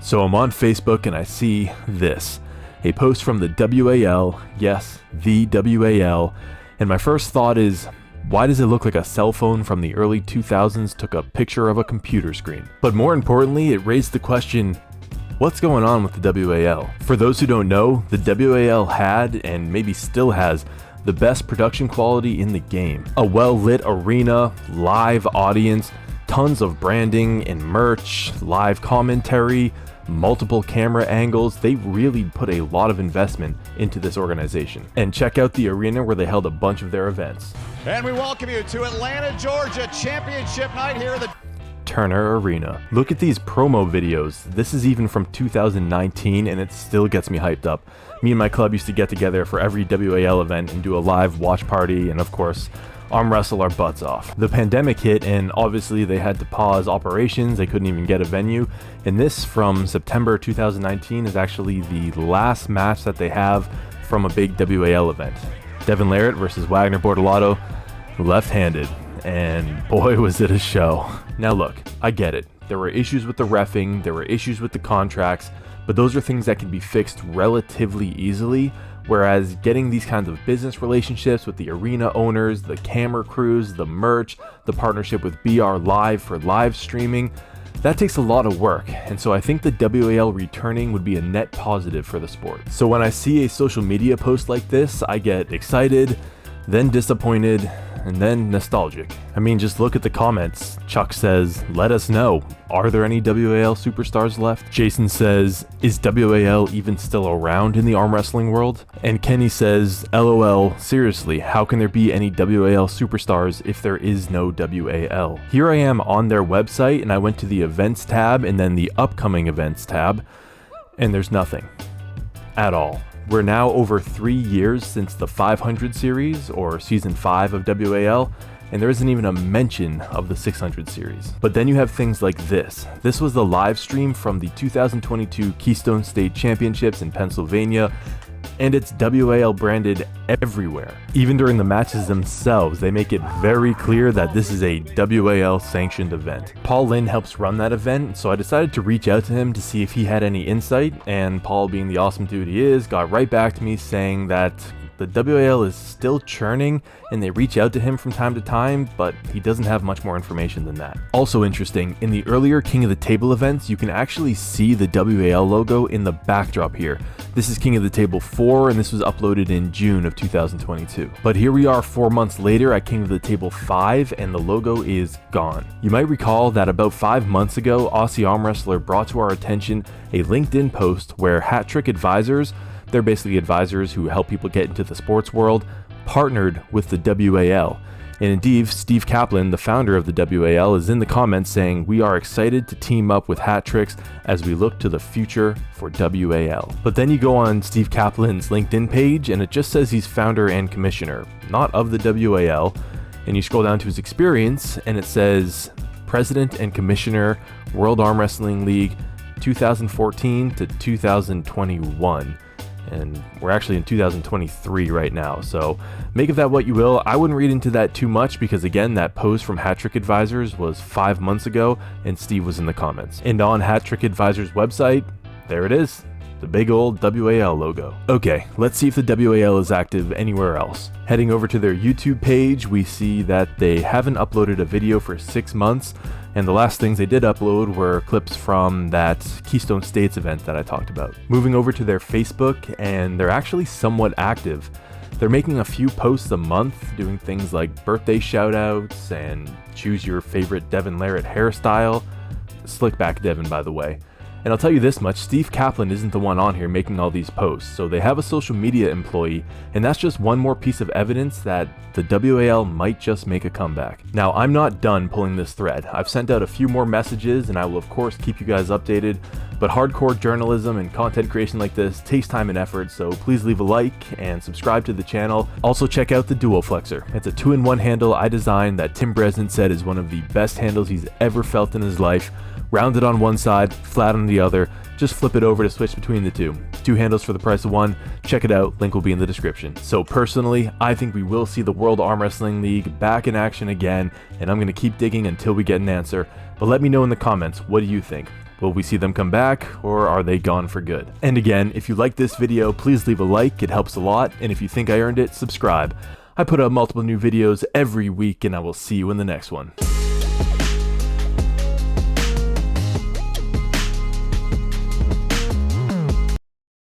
So I'm on Facebook and I see this, a post from the WAL, yes, the WAL, and my first thought is, why does it look like a cell phone from the early 2000s took a picture of a computer screen? But more importantly, it raised the question, what's going on with the WAL? For those who don't know, the WAL had, and maybe still has, the best production quality in the game. A well-lit arena, live audience, tons of branding and merch, live commentary, multiple camera angles. They really put a lot of investment into this organization. And check out the arena where they held a bunch of their events. And we welcome you to Atlanta, Georgia, championship night here at the Turner Arena. Look at these promo videos. This is even from 2019 and it still gets me hyped up. Me and my club used to get together for every WAL event and do a live watch party and of course arm wrestle our butts off. The pandemic hit and obviously they had to pause operations. They couldn't even get a venue. And this from September 2019 is actually the last match that they have from a big WAL event. Devin Larratt versus Wagner Bortolotti, left-handed. And boy was it a show. Now look, I get it. There were issues with the reffing, there were issues with the contracts, but those are things that can be fixed relatively easily. Whereas getting these kinds of business relationships with the arena owners, the camera crews, the merch, the partnership with BR Live for live streaming, that takes a lot of work. And so I think the WAL returning would be a net positive for the sport. So when I see a social media post like this, I get excited, then disappointed, and then nostalgic. I mean, just look at the comments. Chuck says, let us know. Are there any WAL superstars left? Jason says, is WAL even still around in the arm wrestling world? And Kenny says, LOL, seriously, how can there be any WAL superstars if there is no WAL? Here I am on their website and I went to the events tab and then the upcoming events tab, and there's nothing at all. We're now over 3 years since the 500 series, or season 5 of WAL, and there isn't even a mention of the 600 series. But then you have things like this. This was the live stream from the 2022 Keystone State Championships in Pennsylvania, and it's WAL branded everywhere. Even during the matches themselves, they make it very clear that this is a WAL sanctioned event. Paul Lynn helps run that event, so I decided to reach out to him to see if he had any insight, and Paul, being the awesome dude he is, got right back to me saying that the WAL is still churning and they reach out to him from time to time, but he doesn't have much more information than that. Also interesting, in the earlier King of the Table events, you can actually see the WAL logo in the backdrop here. This is King of the Table 4 and this was uploaded in June of 2022. But here we are 4 months later at King of the Table 5 and the logo is gone. You might recall that about 5 months ago, Aussie Arm Wrestler brought to our attention a LinkedIn post where Hat Trick Advisors, they're basically advisors who help people get into the sports world, partnered with the WAL. And indeed, Steve Kaplan, the founder of the WAL, is in the comments saying, we are excited to team up with Hat Tricks as we look to the future for WAL. But then you go on Steve Kaplan's LinkedIn page and it just says he's founder and commissioner, not of the WAL. And you scroll down to his experience and it says president and commissioner, World Arm Wrestling League, 2014 to 2021. And we're actually in 2023 right now, so make of that what you will. I wouldn't read into that too much because again, that post from Hat Trick Advisors was 5 months ago and Steve was in the comments. And on Hat Trick Advisors website, there it is, the big old WAL logo. Okay, let's see if the WAL is active anywhere else. Heading over to their YouTube page, we see that they haven't uploaded a video for 6 months, and the last things they did upload were clips from that Keystone States event that I talked about. Moving over to their Facebook, and they're actually somewhat active. They're making a few posts a month, doing things like birthday shoutouts and choose your favorite Devin Larratt hairstyle. Slick back Devin, by the way. And I'll tell you this much, Steve Kaplan isn't the one on here making all these posts, so they have a social media employee, and that's just one more piece of evidence that the WAL might just make a comeback. Now, I'm not done pulling this thread. I've sent out a few more messages, and I will of course keep you guys updated, but hardcore journalism and content creation like this takes time and effort, so please leave a like and subscribe to the channel. Also check out the Dual Flexor. It's a 2-in-1 handle I designed that Tim Bresnan said is one of the best handles he's ever felt in his life. Rounded on one side, flat on the other, just flip it over to switch between the two. 2 handles for the price of 1. Check it out, link will be in the description. So personally, I think we will see the World Arm Wrestling League back in action again, and I'm going to keep digging until we get an answer. But let me know in the comments, what do you think? Will we see them come back, or are they gone for good? And again, if you like this video, please leave a like, it helps a lot, and if you think I earned it, subscribe. I put out multiple new videos every week, and I will see you in the next one.